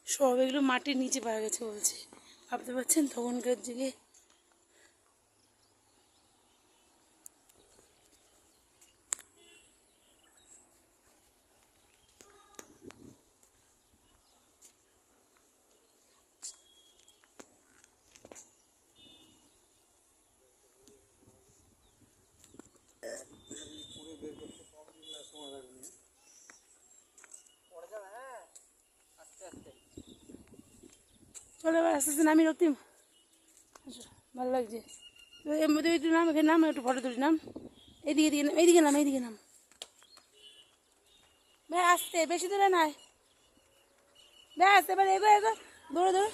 সব এগুলো মাটির নিচে পাওয়া গেছে বলছে। ভাবতে পারছেন তখনকার যুগে। চলো এবার আস্তে আস্তে নামি রক্তিম। ভালো লাগছে। এর মধ্যে একটু নাম, এখানে নাম, একটু ফটো তুলি নাম। এইদিকে দিকে নাম, এইদিকে নাম, এইদিকে নাম। ভাই আসতে বেশি দূরে নয়, ব্যাস এবার এগো এগো, দৌড়ো দৌড়ো।